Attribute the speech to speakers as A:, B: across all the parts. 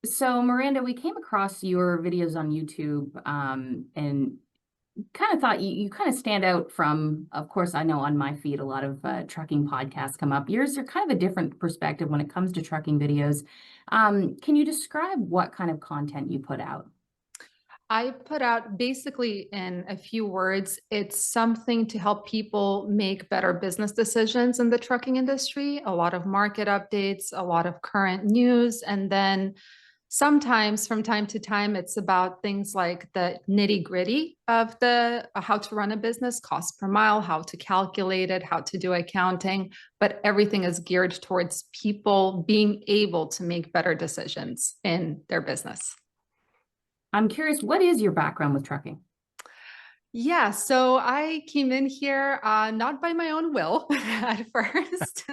A: So Miranda, we came across your videos on YouTube, and kind of thought you kind of stand out from, of course, I know on my feed a lot of trucking podcasts come up. Yours are kind of a different perspective when it comes to trucking videos. Can you describe what kind of content you put out?
B: I put out basically in a few words, it's something to help people make better business decisions in the trucking industry, a lot of market updates, a lot of current news, and then sometimes from time to time, it's about things like the nitty gritty of the how to run a business, cost per mile, how to calculate it, how to do accounting, but everything is geared towards people being able to make better decisions in their business.
A: I'm curious, what is your background with trucking?
B: Yeah, so I came in here not by my own will at first.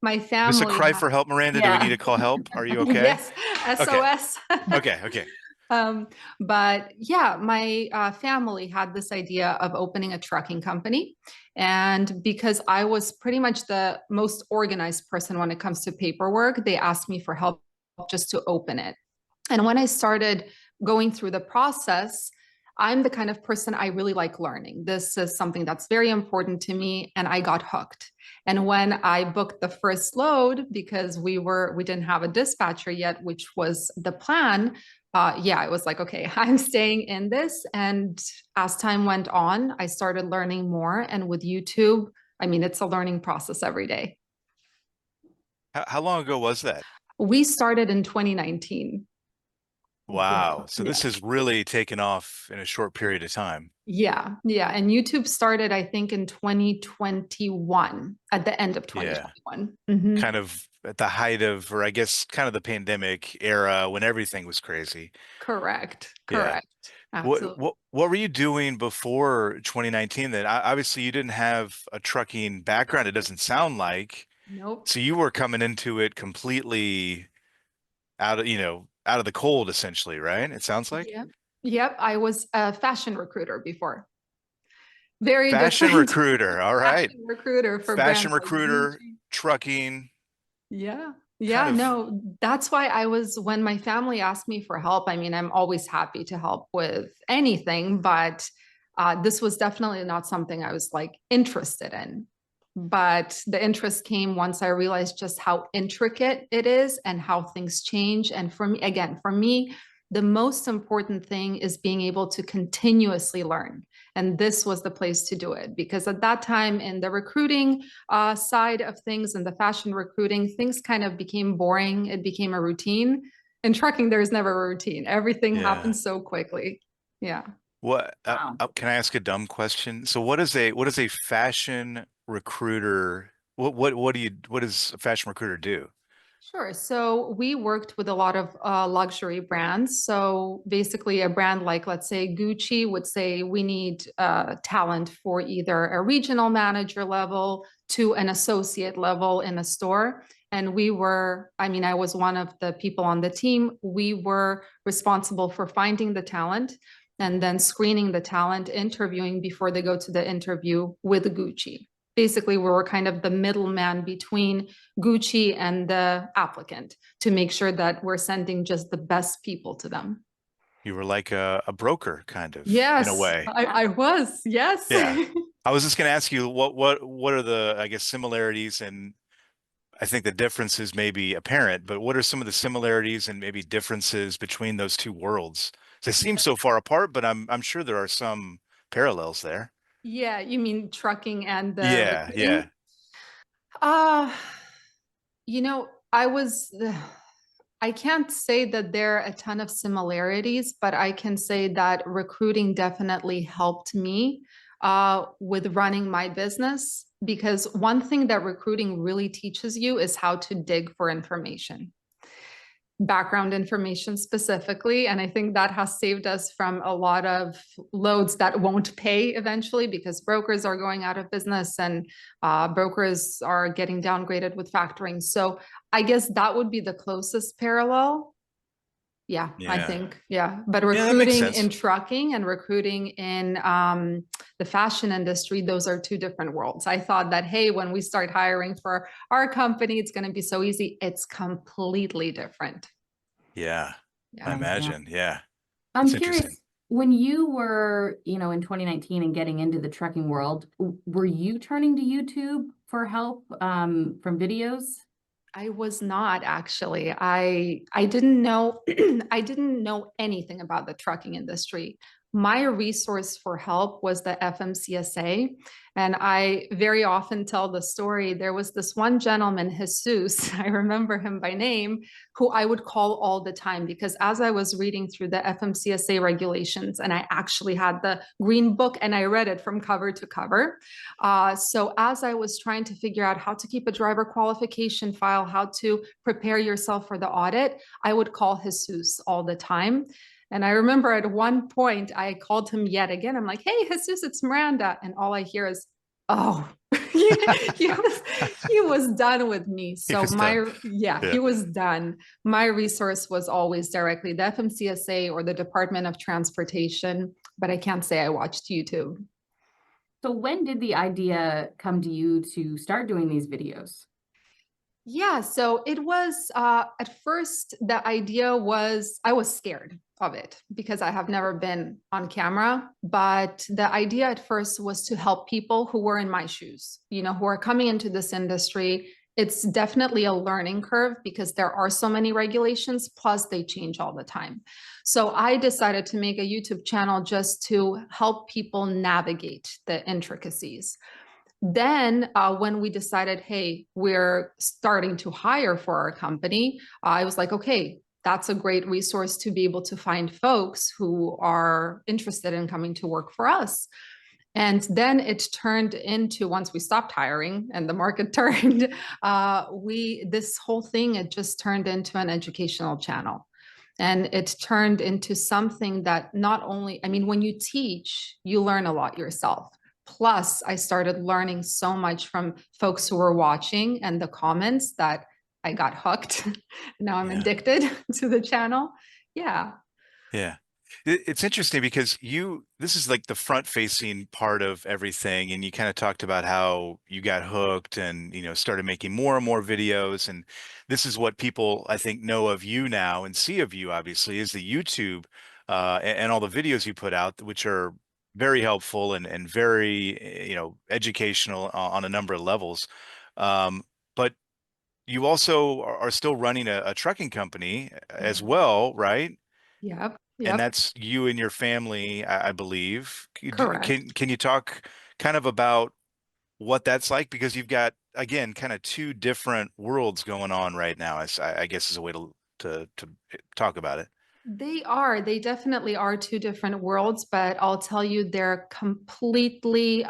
B: My
C: This a
B: family
C: cry
B: had,
C: for help, Miranda? Do we need
A: Yeah.
C: to call help? Are you okay?
B: yes,
C: Okay.
B: SOS.
C: Okay.
B: Um, but yeah, my family had this idea of opening a trucking company. And because I was pretty much the most organized person when it comes to paperwork, they asked me for help just to open it. And when I started going through the process, I'm the kind of person I really like learning. This is something that's very important to me, and I got hooked. And when I booked the first load, because we didn't have a dispatcher yet, which was the plan, yeah, I was like, okay, I'm staying in this. And as time went on, I started learning more. And with YouTube, I mean, it's a learning process every day.
C: How long ago was that?
B: We started in 2019. Yeah.
C: Wow. So
B: Yeah.
C: this has really taken off in a short period of time.
B: Yeah, yeah. And YouTube started, I think, in 2021, at the end of
C: Yeah.
B: 2021.
C: Kind of at the height of, or I guess kind of the pandemic era when everything was crazy.
B: Correct,
C: Yeah.
B: correct.
C: What
B: Absolutely.
C: what what were you doing before 2019 then? Obviously you didn't have a trucking background, it doesn't sound like.
B: Nope.
C: So you were coming into it completely out of the cold essentially, right? It sounds like.
B: Yep. Yep. I was a fashion recruiter before. Very
C: Fashion
B: different.
C: recruiter. All right.
B: Fashion recruiter for
C: Fashion
B: brands like
C: recruiter,
B: Gucci.
C: trucking,
B: Yeah.
C: kind
B: Yeah,
C: of.
B: no, that's why I was, when my family asked me for help, I mean, I'm always happy to help with anything, but this was definitely not something I was like interested in. But the interest came once I realized just how intricate it is and how things change. And for me, again, for me, the most important thing is being able to continuously learn. And this was the place to do it because at that time in the recruiting side of things and the fashion recruiting, things kind of became boring. It became a routine. In trucking, there's never a routine. Everything
C: Yeah.
B: happens so quickly. Yeah.
C: What
A: Wow.
C: can I ask a dumb question? So what is a fashion recruiter? What does a fashion recruiter do?
B: Sure. So we worked with a lot of luxury brands. So basically, a brand like, let's say, Gucci would say, we need talent for either a regional manager level to an associate level in a store. And we were, I mean, I was one of the people on the team. We were responsible for finding the talent and then screening the talent, interviewing before they go to the interview with Gucci. Basically, we were kind of the middleman between Gucci and the applicant to make sure that we're sending just the best people to them.
C: You were like a broker, kind of, in a
B: Yes,
C: way.
A: Yeah.
B: I was. Yes.
C: Yeah. I was just going to ask you what are the, I guess, similarities, and I think the differences may be apparent, but what are some of the similarities and maybe differences between those two worlds? They seem so far apart, but I'm sure there are some parallels there.
B: Yeah, you mean trucking and the
C: Yeah,
B: recruiting?
C: yeah.
B: Uh, I was, I can't say that there are a ton of similarities, but I can say that recruiting definitely helped me with running my business because one thing that recruiting really teaches you is how to dig for information, background information specifically. And I think that has saved us from a lot of loads that won't pay eventually because brokers are going out of business and brokers are getting downgraded with factoring. So I guess that would be the closest parallel. Yeah, I
C: Yeah.
B: think, yeah. But
C: Yeah, that makes
B: recruiting in
C: sense.
B: trucking and recruiting in the fashion industry, those are two different worlds. I thought that, hey, when we start hiring for our company, it's going to be so easy. It's completely different.
C: Yeah, I
B: Yeah.
A: Yeah.
C: imagine. Yeah,
A: I'm
C: it's interesting.
A: curious, when you were, in 2019 and getting into the trucking world, were you turning to YouTube for help from videos?
B: I was not actually. I didn't know I didn't know anything about the trucking industry. My resource for help was the FMCSA. And I very often tell the story. There was this one gentleman, Jesus, I remember him by name, who I would call all the time because as I was reading through the FMCSA regulations, and I actually had the green book and I read it from cover to cover. So as I was trying to figure out how to keep a driver qualification file, how to prepare yourself for the audit, I would call Jesus all the time. And I remember at one point I called him yet again. I'm like, hey, Jesus, it's Miranda. And all I hear is, oh, he was done with me.
C: He
B: So
C: was done.
B: yeah,
C: Yeah.
B: he was done. My resource was always directly the FMCSA or the Department of Transportation, but I can't say I watched YouTube.
A: So when did the idea come to you to start doing these videos?
B: Yeah, so it was at first the idea was I was scared of it because I have never been on camera, but the idea at first was to help people who were in my shoes, who are coming into this industry. It's definitely a learning curve because there are so many regulations, plus they change all the time. So I decided to make a YouTube channel just to help people navigate the intricacies. Then, when we decided, hey, we're starting to hire for our company, I was like, okay, that's a great resource to be able to find folks who are interested in coming to work for us. And then it turned into, once we stopped hiring and the market turned, this whole thing, it just turned into an educational channel. And it turned into something that not only, I mean, when you teach, you learn a lot yourself. Plus, I started learning so much from folks who were watching and the comments that I got hooked. Now I'm
C: Yeah.
B: addicted to the channel. Yeah.
C: Yeah. It's interesting because this is like the front facing part of everything. And you kind of talked about how you got hooked and, started making more and more videos. And this is what people, I think, know of you now and see of you, obviously, is the YouTube and all the videos you put out, which are very helpful and very, educational on a number of levels. But you also are still running a trucking company as
B: Mhm.
C: well, right?
B: Yep.
C: And
B: Yep.
C: that's you and your family, I believe.
B: Correct.
C: Can you talk kind of about what that's like? Because you've got, again, kind of two different worlds going on right now, I guess is a way to talk about it.
B: They definitely are two different worlds, but I'll tell you, they're completely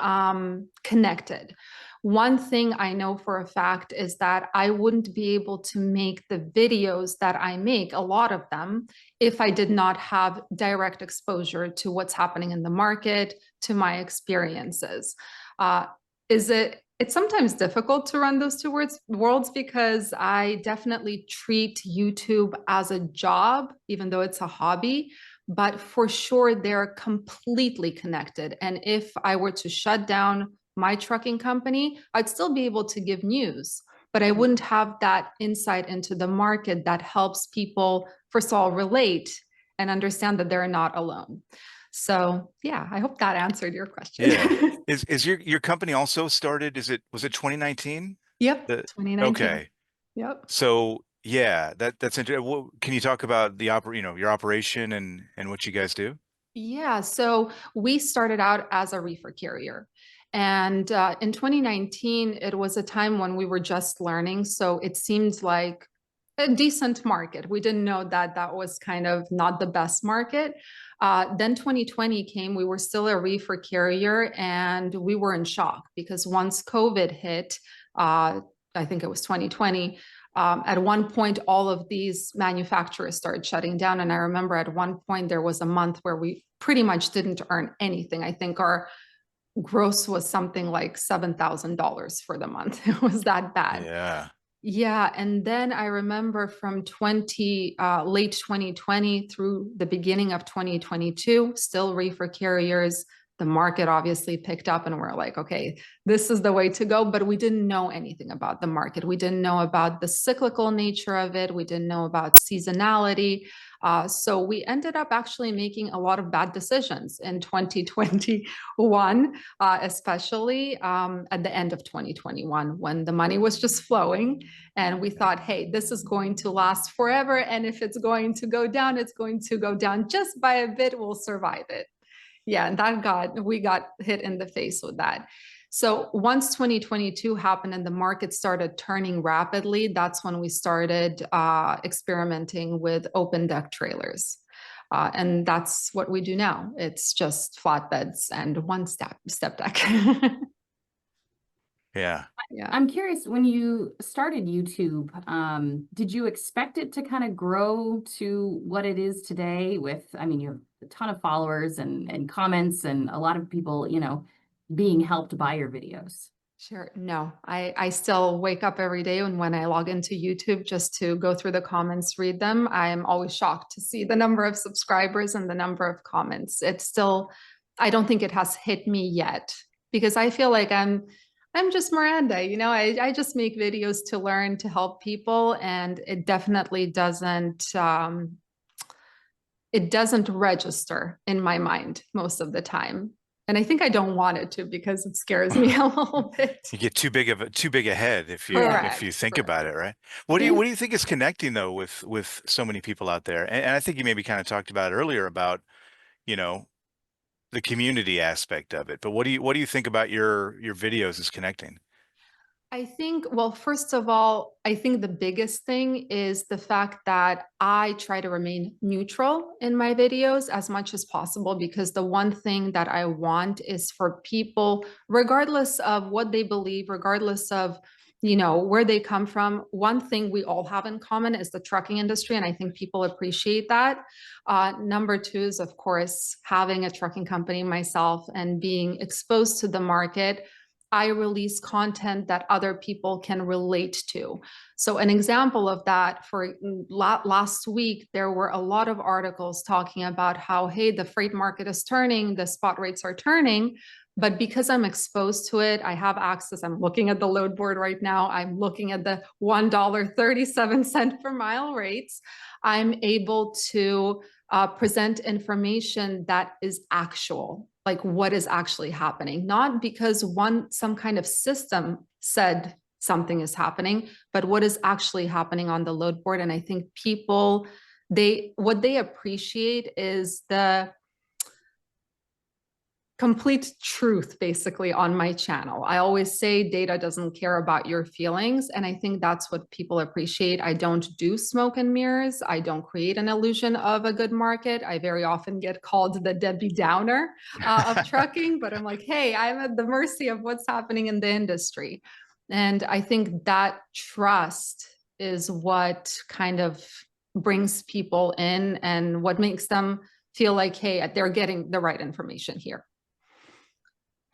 B: connected. One thing I know for a fact is that I wouldn't be able to make the videos that I make, a lot of them, if I did not have direct exposure to what's happening in the market, to my experiences. Uh, it's sometimes difficult to run those two worlds because I definitely treat YouTube as a job, even though it's a hobby. But for sure, they're completely connected. And if I were to shut down my trucking company, I'd still be able to give news, but I wouldn't have that insight into the market that helps people, first of all, relate and understand that they're not alone. So yeah, I hope that answered your
C: Yeah.
B: question.
C: Is your company also started, was it 2019?
B: Yep,
C: The
B: 2019.
C: okay.
B: Yep.
C: So yeah, that's interesting. Can you talk about your operation and what you guys do?
B: Yeah, so we started out as a reefer carrier. And in 2019, it was a time when we were just learning. So it seemed like a decent market. We didn't know that that was kind of not the best market. Then 2020 came, we were still a reefer carrier, and we were in shock because once COVID hit, I think it was 2020, at one point, all of these manufacturers started shutting down. And I remember at one point, there was a month where we pretty much didn't earn anything. I think our gross was something like $7,000 for the month. It was that bad.
C: Yeah.
B: Yeah, and then I remember from late 2020 through the beginning of 2022, still reefer carriers, The market obviously picked up and we're like, okay, this is the way to go. But we didn't know anything about the market. We didn't know about the cyclical nature of it. We didn't know about seasonality. So we ended up actually making a lot of bad decisions in 2021, especially at the end of 2021, when the money was just flowing. And we thought, hey, this is going to last forever. And if it's going to go down, it's going to go down just by a bit. We'll survive it. Yeah, and we got hit in the face with that. So once 2022 happened and the market started turning rapidly, that's when we started experimenting with open deck trailers. And that's what we do now. It's just flatbeds and one step deck.
C: Yeah.
B: Yeah.
A: I'm curious, when you started YouTube, did you expect it to kind of grow to what it is today with, I mean, you have a ton of followers and comments and a lot of people, you know, being helped by your videos?
B: Sure. No, I still wake up every day, and when I log into YouTube just to go through the comments, read them, I am always shocked to see the number of subscribers and the number of comments. It's still, I don't think it has hit me yet, because I feel like I'm just Miranda, you know, I just make videos to learn, to help people, and it definitely it doesn't register in my mind most of the time. And I think I don't want it to, because it scares me a little bit.
C: You get too big a head if you
B: Correct,
C: think
B: correct.
C: about it, right? What do you think is connecting though with so many people out there? And I think you maybe kind of talked about earlier about, you know, the community aspect of it. But what do you think about your videos is connecting?
B: I think, well, first of all, I think the biggest thing is the fact that I try to remain neutral in my videos as much as possible, because the one thing that I want is for people, regardless of what they believe, regardless of, you know, where they come from, one thing we all have in common is the trucking industry. And I think people appreciate that. Number two is, of course, having a trucking company myself and being exposed to the market. I release content that other people can relate to. So an example of that, for last week, there were a lot of articles talking about how, hey, the freight market is turning, the spot rates are turning. But because I'm exposed to it, I have access. I'm looking at the load board right now. I'm looking at the $1.37 per mile rates. I'm able to present information that is actual, like what is actually happening, not because some kind of system said something is happening, but what is actually happening on the load board. And I think people, what they appreciate is the complete truth, basically, on my channel. I always say data doesn't care about your feelings. And I think that's what people appreciate. I don't do smoke and mirrors. I don't create an illusion of a good market. I very often get called the Debbie Downer of trucking, but I'm like, hey, I'm at the mercy of what's happening in the industry. And I think that trust is what kind of brings people in and what makes them feel like, hey, they're getting the right information here.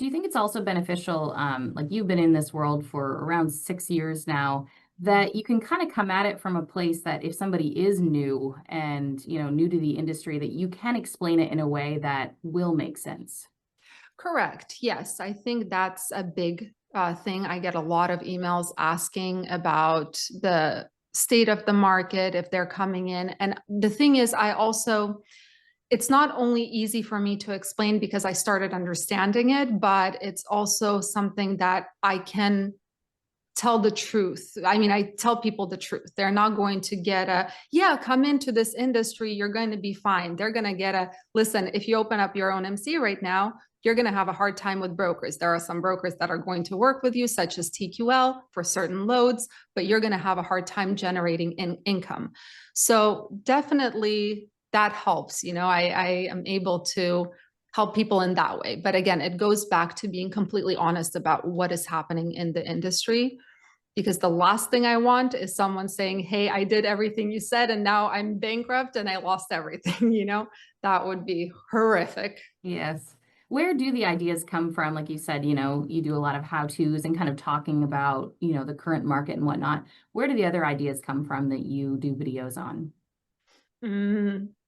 A: Do you think it's also beneficial, like you've been in this world for around 6 years now, that you can kind of come at it from a place that if somebody is new and, you know, new to the industry, that you can explain it in a way that will make sense?
B: Correct. Yes, I think that's a big thing. I get a lot of emails asking about the state of the market, if they're coming in. And the thing is, it's not only easy for me to explain because I started understanding it, but it's also something that I can tell the truth. I mean, I tell people the truth. They're not going to get come into this industry, you're going to be fine. They're going to get listen, if you open up your own MC right now, you're going to have a hard time with brokers. There are some brokers that are going to work with you, such as TQL for certain loads, but you're going to have a hard time generating income. So definitely that helps. You know, I am able to help people in that way. But again, it goes back to being completely honest about what is happening in the industry, because the last thing I want is someone saying, hey, I did everything you said and now I'm bankrupt and I lost everything. You know, that would be horrific.
A: Yes. Where do the ideas come from? Like you said, you know, you do a lot of how-tos and kind of talking about, you know, the current market and whatnot. Where do the other ideas come from that you do videos on?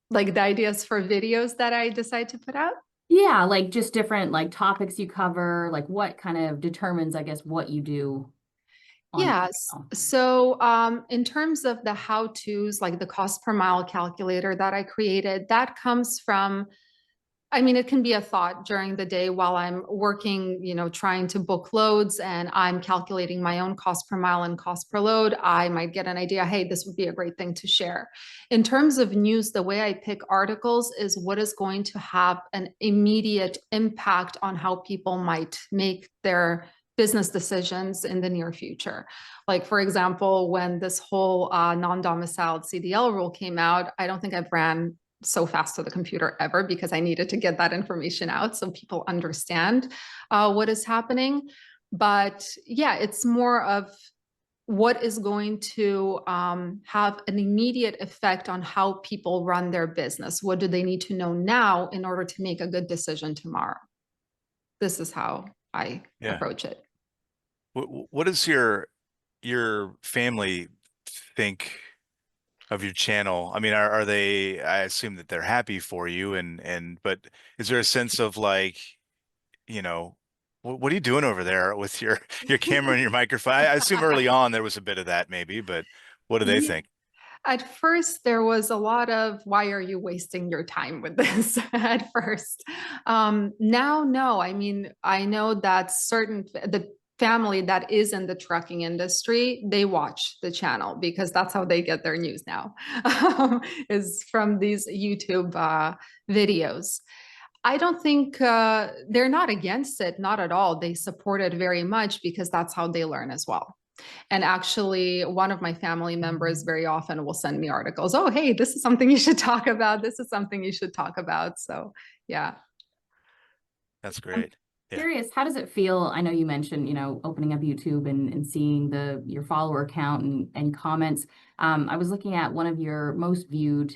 B: Like the ideas for videos that I decide to put out?
A: Yeah, like just different like topics you cover, like what kind of determines, I guess, what you do on the
B: Yes.
A: channel.
B: So, in terms of the how-tos, like the cost per mile calculator that I created, that comes from, I mean, it can be a thought during the day while I'm working, trying to book loads and I'm calculating my own cost per mile and cost per load. I might get an idea, hey, this would be a great thing to share. In terms of news, the way I pick articles is what is going to have an immediate impact on how people might make their business decisions in the near future. Like, for example, when this whole non-domiciled CDL rule came out, I don't think I've ran so fast to the computer ever because I needed to get that information out so people understand what is happening. But yeah, it's more of what is going to have an immediate effect on how people run their business. What do they need to know now in order to make a good decision tomorrow? This is how I
C: Yeah.
B: approach it.
C: What does your family think of your channel? I mean, are they, I assume that they're happy for you but is there a sense of like, you know, what are you doing over there with your camera and your microphone? I assume early on there was a bit of that maybe, but what do they
B: Yeah.
C: think?
B: At first, there was a lot of, why are you wasting your time with this at first? Now, no. I mean, I know that the family that is in the trucking industry, they watch the channel because that's how they get their news now, is from these YouTube videos. I don't think they're not against it, not at all. They support it very much because that's how they learn as well. And actually, one of my family members very often will send me articles. Oh, hey, this is something you should talk about. This is something you should talk about. So, yeah.
C: That's
A: I'm
C: great. Yeah.
A: curious, how does it feel? I know you mentioned, opening up YouTube and seeing your follower count and comments. I was looking at one of your most viewed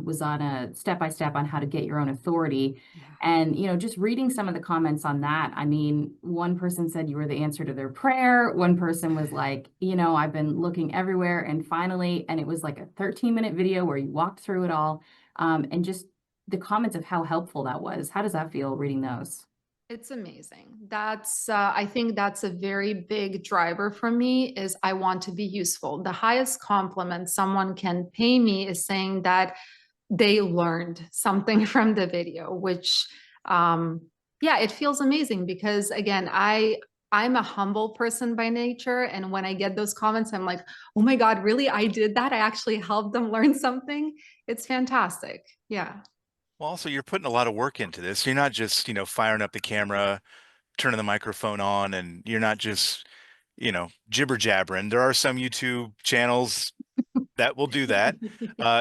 A: was on a step-by-step on how to get your own authority.
B: Yeah.
A: And, just reading some of the comments on that, I mean, one person said you were the answer to their prayer. One person was like, I've been looking everywhere and finally, and it was like a 13-minute video where you walked through it all. And just the comments of how helpful that was. How does that feel reading those?
B: It's amazing. I think that's a very big driver for me is I want to be useful. The highest compliment someone can pay me is saying that they learned something from the video, which, yeah, it feels amazing because again, I'm a humble person by nature. And when I get those comments, I'm like, oh my God, really? I did that? I actually helped them learn something. It's fantastic. Yeah.
C: Well, also you're putting a lot of work into this. You're not just, firing up the camera, turning the microphone on, and you're not just, jibber jabbering. There are some YouTube channels that will do that.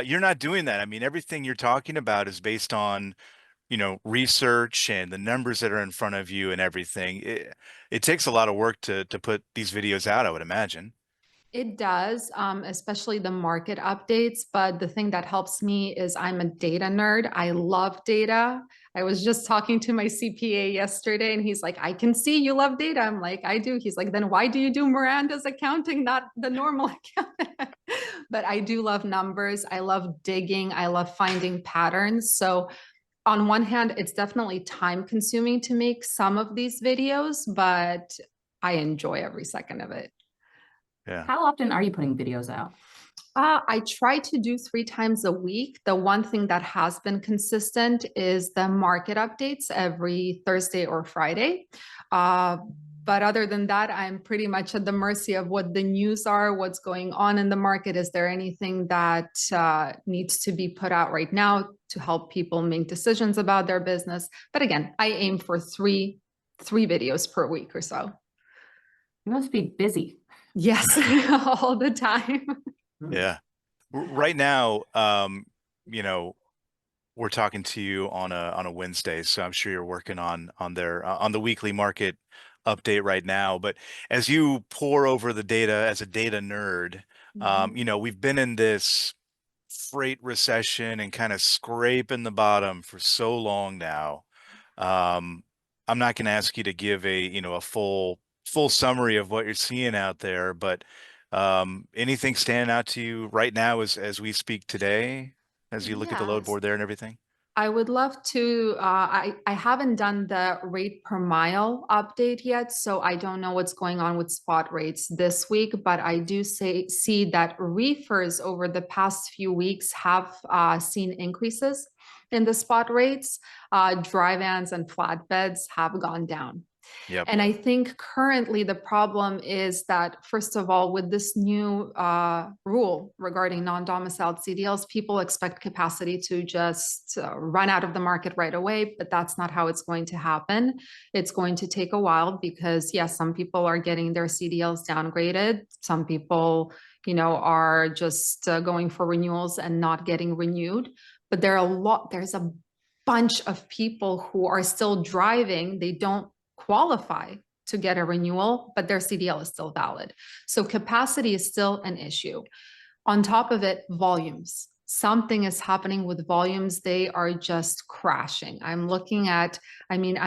C: You're not doing that. I mean, everything you're talking about is based on, research and the numbers that are in front of you and everything. It takes a lot of work to put these videos out, I would imagine.
B: It does, especially the market updates. But the thing that helps me is I'm a data nerd. I love data. I was just talking to my CPA yesterday and he's like, I can see you love data. I'm like, I do. He's like, then why do you do Miranda's accounting, not the normal account? But I do love numbers. I love digging. I love finding patterns. So on one hand, it's definitely time consuming to make some of these videos, but I enjoy every second of it.
C: Yeah.
A: How often are you putting videos out?
B: I try to do 3 times a week. The one thing that has been consistent is the market updates every Thursday or Friday. But other than that, I'm pretty much at the mercy of what the news are, what's going on in the market. Is there anything that needs to be put out right now to help people make decisions about their business? But again, I aim for three videos per week or so.
A: You must be busy.
B: Yes, all the time.
C: Yeah. Right now, you know, we're talking to you on a Wednesday, so I'm sure you're working on the weekly market update right now. But as you pour over the data as a data nerd, we've been in this freight recession and kind of scraping the bottom for so long now. Um, I'm not going to ask you to give a full summary of what you're seeing out there, but anything standing out to you right now as we speak today, as you look at the load
B: Yes.
C: board there and everything?
B: I would love to. I haven't done the rate per mile update yet, so I don't know what's going on with spot rates this week. But I do see that reefers over the past few weeks have seen increases in the spot rates. Dry vans and flatbeds have gone down.
C: Yep.
B: And I think currently the problem is that, first of all, with this new rule regarding non-domiciled CDLs, people expect capacity to just run out of the market right away, but that's not how it's going to happen. It's going to take a while because, yes, some people are getting their CDLs downgraded. Some people, are just going for renewals and not getting renewed. But there's a bunch of people who are still driving. They don't qualify to get a renewal, but their CDL is still valid. So capacity is still an issue. On top of it, volumes. Something is happening with volumes. They are just crashing. I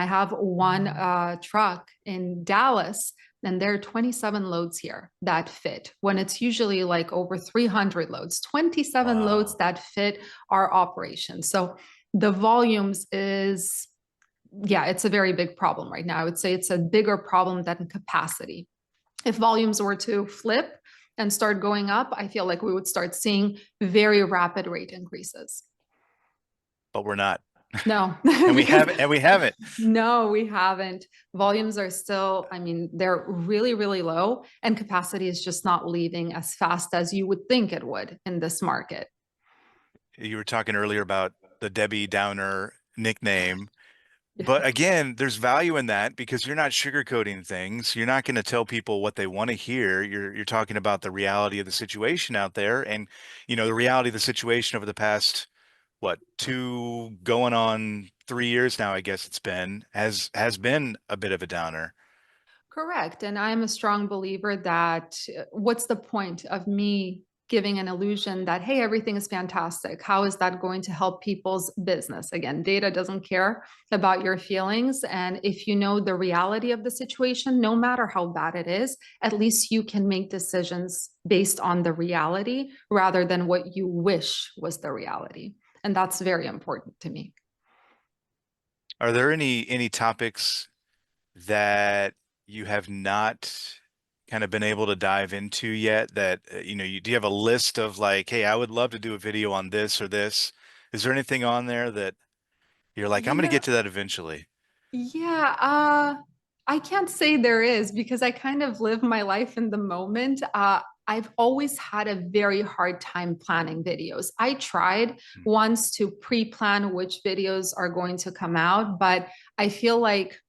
B: have one truck in Dallas, and there are 27 loads here that fit when it's usually like over 300 loads, 27
C: Wow.
B: loads that fit our operation. So the volumes is, it's a very big problem right now. I would say it's a bigger problem than capacity. If volumes were to flip and start going up, I feel like we would start seeing very rapid rate increases.
C: But we're not.
B: No.
C: And we haven't.
B: No, we haven't. Volumes are still, they're really, really low, and capacity is just not leaving as fast as you would think it would in this market.
C: You were talking earlier about the Debbie Downer nickname. But again, there's value in that because you're not sugarcoating things. You're not going to tell people what they want to hear. You're talking about the reality of the situation out there. And, the reality of the situation over the past, 2 going on 3 years now, I guess it's been, has been a bit of a downer.
B: Correct. And I'm a strong believer that what's the point of me giving an illusion that, hey, everything is fantastic? How is that going to help people's business? Again, data doesn't care about your feelings. And if you know the reality of the situation, no matter how bad it is, at least you can make decisions based on the reality rather than what you wish was the reality. And that's very important to me.
C: Are there any topics that you have not kind of been able to dive into yet that, do you have a list of like, hey, I would love to do a video on this or this? Is there anything on there that you're like, I'm going to get to that eventually?
B: Yeah, I can't say there is because I kind of live my life in the moment. I've always had a very hard time planning videos. I tried once to pre-plan which videos are going to come out, but I feel like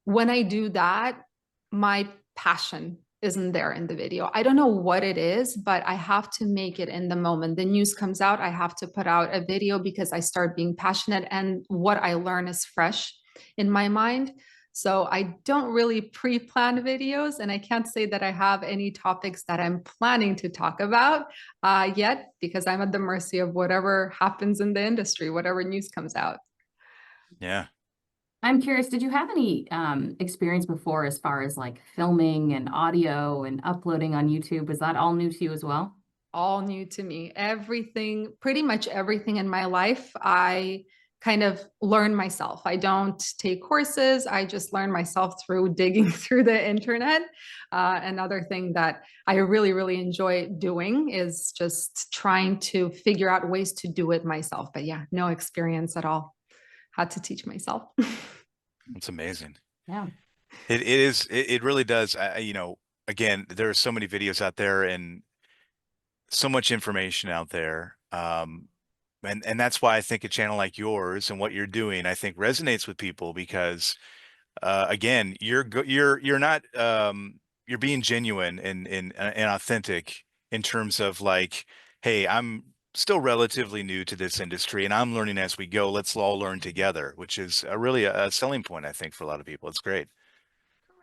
B: when I do that, my passion isn't there in the video. I don't know what it is, but I have to make it in the moment. The news comes out, I have to put out a video because I start being passionate and what I learn is fresh in my mind. So I don't really pre-plan videos, and I can't say that I have any topics that I'm planning to talk about yet because I'm at the mercy of whatever happens in the industry, whatever news comes out.
C: Yeah.
A: I'm curious, did you have any experience before as far as like filming and audio and uploading on YouTube? Was that all new to you as well?
B: All new to me. Everything, pretty much everything in my life, I kind of learn myself. I don't take courses. I just learn myself through digging through the internet. Another thing that I really, really enjoy doing is just trying to figure out ways to do it myself. But yeah, no experience at all. Had to teach myself.
C: That's amazing.
A: Yeah.
C: It really does. Again, there are so many videos out there and so much information out there. And that's why I think a channel like yours and what you're doing, I think resonates with people because, again, you're not, you're being genuine and authentic in terms of like, hey, I'm still relatively new to this industry and I'm learning as we go. Let's all learn together, which is really a selling point, I think, for a lot of people. It's great.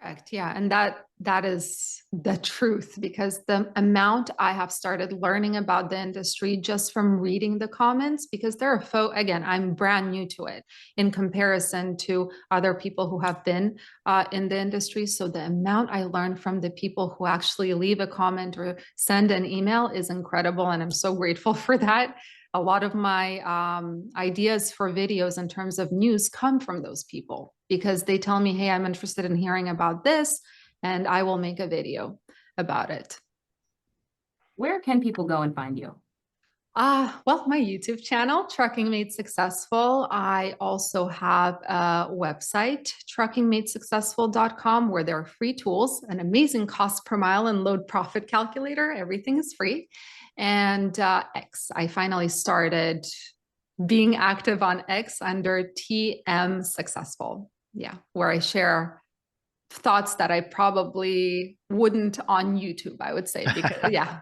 B: Correct. Yeah. And that is the truth because the amount I have started learning about the industry just from reading the comments, because there are again, I'm brand new to it in comparison to other people who have been in the industry. So the amount I learned from the people who actually leave a comment or send an email is incredible. And I'm so grateful for that. a lot of my ideas for videos in terms of news come from those people because they tell me, hey, I'm interested in hearing about this, and I will make a video about it.
A: Where can people go and find you?
B: Well, my YouTube channel, Trucking Made Successful. I also have a website, truckingmadesuccessful.com, where there are free tools, an amazing cost per mile and load profit calculator. Everything is free. And X, I finally started being active on X under TM Successful. Yeah, where I share thoughts that I probably wouldn't on YouTube, I would say, because yeah.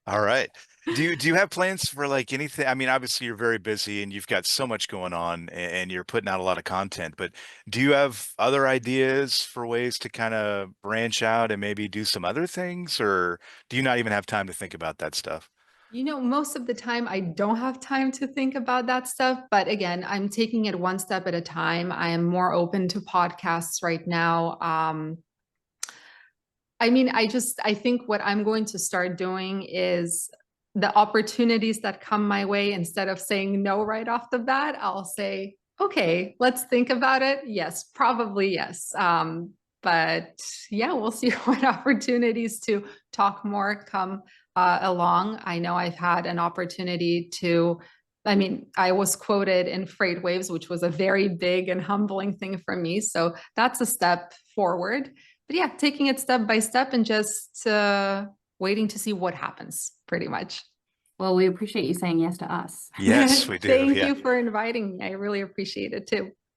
C: All right. Do you have plans for like anything? I mean, obviously you're very busy and you've got so much going on and you're putting out a lot of content, but do you have other ideas for ways to kind of branch out and maybe do some other things, or do you not even have time to think about that stuff?
B: You know, most of the time I don't have time to think about that stuff. But again, I'm taking it one step at a time. I am more open to podcasts right now. I mean, I think what I'm going to start doing is the opportunities that come my way, instead of saying no right off the bat, I'll say, okay, let's think about it. Yes, probably yes. But yeah, we'll see what opportunities to talk more come along. I know I've had an opportunity I mean, I was quoted in FreightWaves, which was a very big and humbling thing for me. So that's a step forward. But yeah, taking it step by step and just waiting to see what happens, pretty much.
A: Well, we appreciate you saying yes to us.
C: Yes, we do.
B: Thank
C: Yeah.
B: you for inviting me. I really appreciate it too.